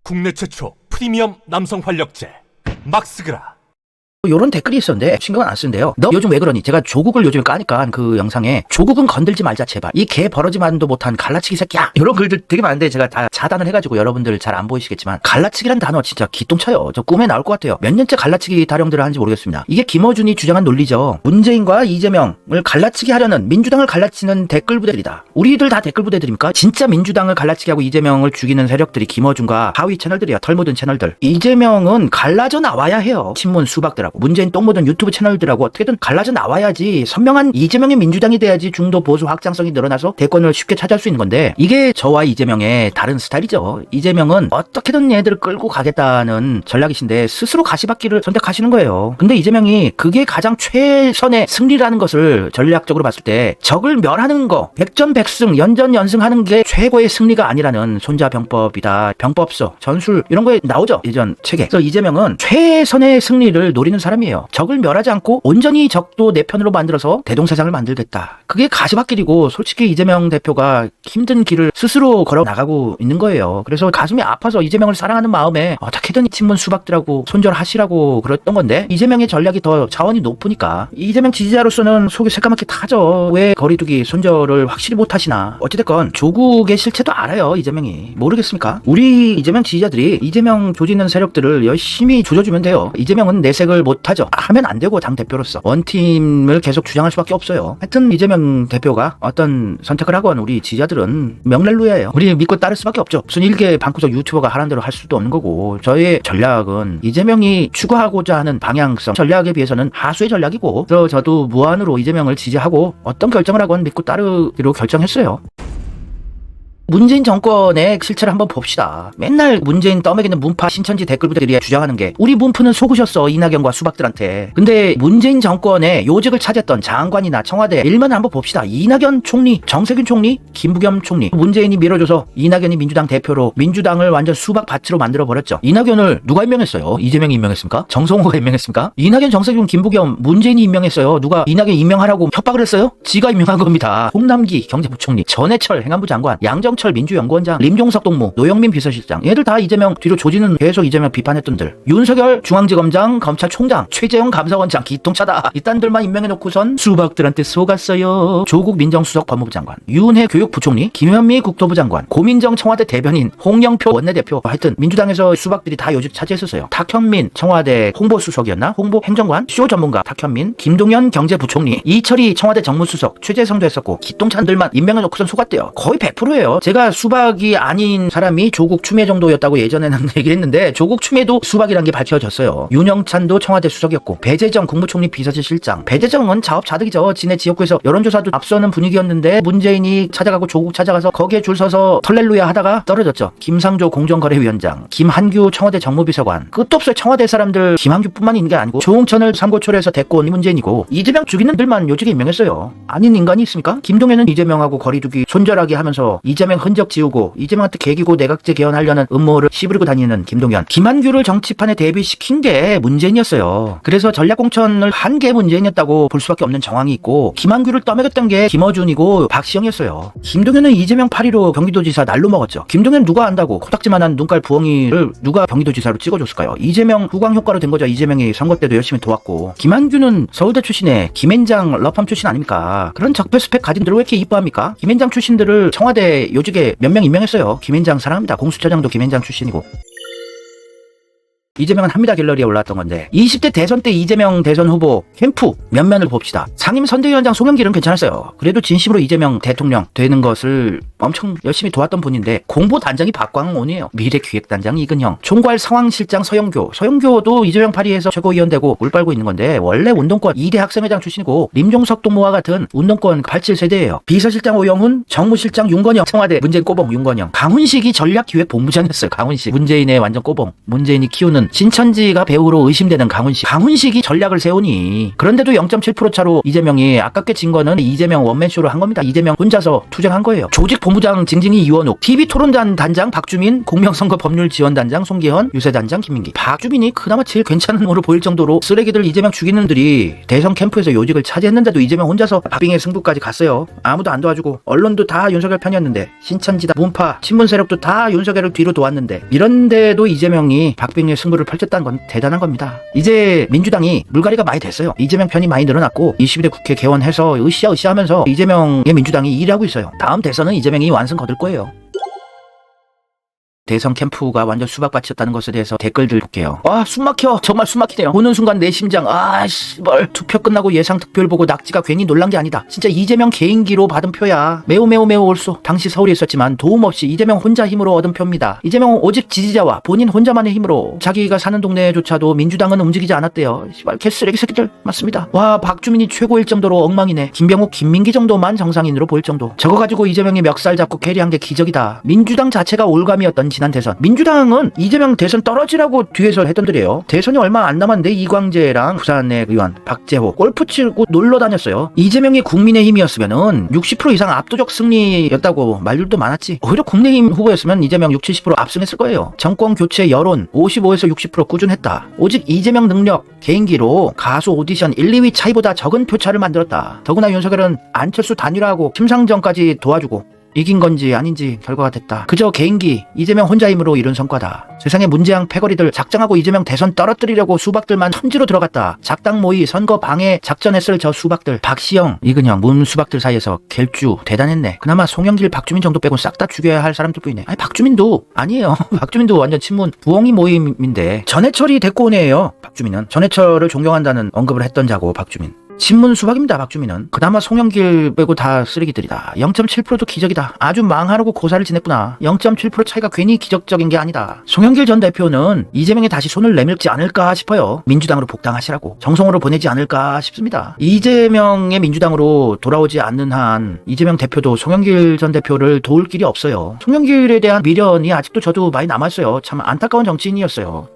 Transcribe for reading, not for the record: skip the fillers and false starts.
국내 최초 프리미엄 남성 활력제 막스그라. 요런 댓글이 있었는데 신경은 안 쓰는데요. 너 요즘 왜 그러니? 제가 조국을 요즘에 까니까 그 영상에 조국은 건들지 말자 제발. 이 개 버러지만도 못한 갈라치기 새끼야. 이런 글들 되게 많은데 제가 다 차단을 해가지고 여러분들 잘 안 보이시겠지만 갈라치기란 단어 진짜 기똥차요. 저 꿈에 나올 것 같아요. 몇 년째 갈라치기 타령들을 하는지 모르겠습니다. 이게 김어준이 주장한 논리죠. 문재인과 이재명을 갈라치기 하려는 민주당을 갈라치는 댓글 부대들이다. 우리들 다 댓글 부대들입니까? 진짜 민주당을 갈라치기 하고 이재명을 죽이는 세력들이 김어준과 하위 채널들이야. 털 묻은 채널들. 이재명은 갈라져 나와야 해요. 친문 수박들하고. 문재인 똥 묻은 유튜브 채널들하고 어떻게든 갈라져 나와야지 선명한 이재명의 민주당이 돼야지 중도 보수 확장성이 늘어나서 대권을 쉽게 차지할 수 있는 건데 이게 저와 이재명의 다른 스타일이죠. 이재명은 어떻게든 얘들을 끌고 가겠다는 전략이신데 스스로 가시밭길을 선택하시는 거예요. 근데 이재명이 그게 가장 최선의 승리라는 것을 전략적으로 봤을 때 적을 멸하는 거 백전백승 연전연승하는 게 최고의 승리가 아니라는 손자병법이다. 병법서 전술 이런 거에 나오죠. 예전 책에. 그래서 이재명은 최선의 승리를 노리는 사람이에요. 적을 멸하지 않고 온전히 적도 내 편으로 만들어서 대동세상을 만들겠다. 그게 가시밭길이고 솔직히 이재명 대표가 힘든 길을 스스로 걸어 나가고 있는 거예요. 그래서 가슴이 아파서 이재명을 사랑하는 마음에 어떻게든 친문 수박들하고 손절하시라고 그랬던 건데 이재명의 전략이 더 자원이 높으니까 이재명 지지자로서는 속이 새까맣게 타죠. 왜 거리두기 손절을 확실히 못하시나. 어찌됐건 조국의 실체도 알아요. 이재명이. 모르겠습니까? 우리 이재명 지지자들이 이재명 조지는 세력들을 열심히 조져주면 돼요. 이재명은 내색을 못하죠. 하면 안 되고 당대표로서 원팀을 계속 주장할 수밖에 없어요. 하여튼 이재명 대표가 어떤 선택을 하건 우리 지지자들은 명렐루야예요. 우리 믿고 따를 수밖에 없죠. 무슨 일개 방구석 유튜버가 하라는 대로 할 수도 없는 거고 저의 전략은 이재명이 추구하고자 하는 방향성 전략에 비해서는 하수의 전략이고 그래서 저도 무한으로 이재명을 지지하고 어떤 결정을 하건 믿고 따르기로 결정했어요. 문재인 정권의 실체를 한번 봅시다. 맨날 문재인 떠먹이는 문파 신천지 댓글부들이 주장하는 게 우리 문프는 속으셨어 이낙연과 수박들한테. 근데 문재인 정권의 요직을 차지했던 장관이나 청와대 일면을 한번 봅시다. 이낙연 총리, 정세균 총리, 김부겸 총리. 문재인이 밀어줘서 이낙연이 민주당 대표로 민주당을 완전 수박밭으로 만들어버렸죠. 이낙연을 누가 임명했어요? 이재명이 임명했습니까? 정성호가 임명했습니까? 이낙연, 정세균, 김부겸 문재인이 임명했어요. 누가 이낙연 임명하라고 협박을 했어요? 지가 임명한 겁니다. 홍남기 경제부총리, 전해철 행안부 장관, 양정철 민주연구원장, 림종석 동무, 노영민 비서실장 얘들 다 이재명 뒤로 조지는 계속 이재명 비판했던들. 윤석열 중앙지검장, 검찰총장, 최재형 감사원장 기통차다. 이딴들만 임명해놓고선 수박들한테 속았어요. 조국 민정수석 법무부 장관, 윤해 교육부총리, 김현미 국토부 장관, 고민정 청와대 대변인, 홍영표 원내대표. 하여튼 민주당에서 수박들이 다 요직 차지했었어요. 탁현민 청와대 홍보수석이었나? 홍보행정관, 쇼 전문가 탁현민, 김동연 경제부총리, 이철희 청와대 정무수석, 최재성도 했었고 기똥찬들만 임명해놓고선 속았대요. 거의 100%예요. 제가 수박이 아닌 사람이 조국 추미애 정도였다고 예전에는 얘기를 했는데 조국 추미애도 수박이란 게 밝혀졌어요. 윤영찬도 청와대 수석이었고 배재정 국무총리 비서실 실장. 배재정은 자업자득이죠. 지네 지역구에서 여론조사도 앞서는 분위기였는데 문재인이 찾아가고 조국 찾아가서 거기에 줄 서서 털렐루야 하다가 떨어졌죠. 김상조 공정거래위원장, 김한규 청와대 정무비서관. 끝도 없어요. 청와대 사람들 김한규뿐만 있는 게 아니고 조홍천을 삼고초려해서 데리고 온 문재인이고 이재명 죽이는 들만 요직에 임명했어요. 아닌 인간이 있습니까? 김동연은 이재명하고 거리두기 손절하게 하면서 이재명 흔적 지우고 이재명한테 개기고 내각제 개헌하려는 음모를 씨부리고 다니는 김동연. 김한규를 정치판에 대비시킨 게 문재인이었어요. 그래서 전략공천을 한 게 문재인이었다고 볼 수밖에 없는 정황이 있고 김한규를 떠먹였던 게 김어준이고 박시영이었어요. 김동연은 이재명 8.15 경기도지사 날로 먹었죠. 김동연 누가 안다고 코딱지만한 눈깔 부엉이를 누가 경기도지사로 찍어줬을까요? 이재명 후광효과로 된 거죠. 이재명이 선거 때도 열심히 도왔고. 김한규는 서울대 출신의 김앤장 러펌 출신 아닙니까? 그런 적폐 스펙 가진 들을 왜 이렇게 이뻐합니까? 김앤장 출신들을 청와대 요직에 몇 명 임명했어요. 김앤장 사랑합니다. 공수처장도 김앤장 출신이고. 이재명은 합니다 갤러리에 올라왔던 건데 20대 대선 때 이재명 대선 후보 캠프 면면을 봅시다. 상임선대위원장 송영길은 괜찮았어요. 그래도 진심으로 이재명 대통령 되는 것을 엄청 열심히 도왔던 분인데 공보단장이 박광온이에요. 미래기획단장 이근형, 총괄 상황실장 서영교도 이재명 파리에서 최고위원 되고 물 빨고 있는 건데 원래 운동권 2대 학생회장 출신이고 림종석 동무와 같은 운동권 87세대예요. 비서실장 오영훈, 정무실장 윤건영, 청와대 문재인 꼬봉 윤건영, 강훈식이 전략기획본부장이었어요. 강훈식 문재인의 완전 꼬봉, 문재인이 키우는 문제는 신천지가 배후로 의심되는 강훈식이 전략을 세우니 그런데도 0.7% 차로 이재명이 아깝게 진 거는 이재명 원맨쇼를 한 겁니다. 이재명 혼자서 투쟁한 거예요. 조직 본부장 징징이 이원욱, TV 토론단 단장 박주민, 공명선거 법률 지원단장 송기현, 유세단장 김민기. 박주민이 그나마 제일 괜찮은 으로 보일 정도로 쓰레기들 이재명 죽이는들이 대선 캠프에서 요직을 차지했는데도 이재명 혼자서 박빙의 승부까지 갔어요. 아무도 안 도와주고 언론도 다 윤석열 편이었는데 신천지다 문파 친문 세력도 다 윤석열을 뒤로 도왔는데 이런데도 이재명이 박빙의 승부를 펼쳤다는 건 대단한 겁니다. 이제 민주당이 물갈이가 많이 됐어요. 이재명 편이 많이 늘어났고 22대 국회 개원해서 으쌰으쌰 하면서 이재명의 민주당이 일하고 있어요. 다음 대선은 이재명이 완승 거둘 거예요. 대선 캠프가 완전 수박밭이었다는 것에 대해서 댓글들 볼게요. 숨막혀. 정말 숨막히네요. 보는 순간 내 심장 씨발 투표 끝나고 예상 득표를 보고 낙지가 괜히 놀란 게 아니다. 진짜 이재명 개인기로 받은 표야. 매우 옳소. 당시 서울에 있었지만 도움 없이 이재명 혼자 힘으로 얻은 표입니다. 이재명은 오직 지지자와 본인 혼자만의 힘으로 자기가 사는 동네조차도 민주당은 움직이지 않았대요. 씨발 개쓰레기 새끼들. 맞습니다. 박주민이 최고일 정도로 엉망이네. 김병욱 김민기 정도만 정상인으로 보일 정도. 저거 가지고 이재명이 멱살 잡고 캐리한 게 기적이다. 민주당 자체가 올감이었던 지난 대선. 민주당은 이재명 대선 떨어지라고 뒤에서 했던들이에요. 대선이 얼마 안 남았는데 이광재랑 부산의 의원 박재호 골프 치고 놀러 다녔어요. 이재명이 국민의힘이었으면은 60% 이상 압도적 승리였다고 말들도 많았지. 오히려 국민의힘 후보였으면 이재명 60, 70% 압승했을 거예요. 정권 교체 여론 55에서 60% 꾸준했다. 오직 이재명 능력 개인기로 가수 오디션 1, 2위 차이보다 적은 표차를 만들었다. 더구나 윤석열은 안철수 단일화하고 심상정까지 도와주고 이긴 건지 아닌지 결과가 됐다. 그저 개인기 이재명 혼자 힘으로 이룬 성과다. 세상에 문재양 패거리들 작정하고 이재명 대선 떨어뜨리려고 수박들만 턴지로 들어갔다. 작당 모의 선거 방해 작전했을 저 수박들. 박시영 이근영 문 수박들 사이에서 갤주 대단했네. 그나마 송영길 박주민 정도 빼고 싹 다 죽여야 할 사람들 뿐이네. 박주민도 아니에요. 박주민도 완전 친문 부엉이 모임인데 전해철이 데리고 온 애예요. 박주민은 전해철을 존경한다는 언급을 했던 자고 박주민. 친문 수박입니다. 박주민은. 그나마 송영길 빼고 다 쓰레기들이다. 0.7%도 기적이다. 아주 망하려고 고사를 지냈구나. 0.7% 차이가 괜히 기적적인 게 아니다. 송영길 전 대표는 이재명이 다시 손을 내밀지 않을까 싶어요. 민주당으로 복당하시라고. 정성으로 보내지 않을까 싶습니다. 이재명의 민주당으로 돌아오지 않는 한 이재명 대표도 송영길 전 대표를 도울 길이 없어요. 송영길에 대한 미련이 아직도 저도 많이 남았어요. 참 안타까운 정치인이었어요.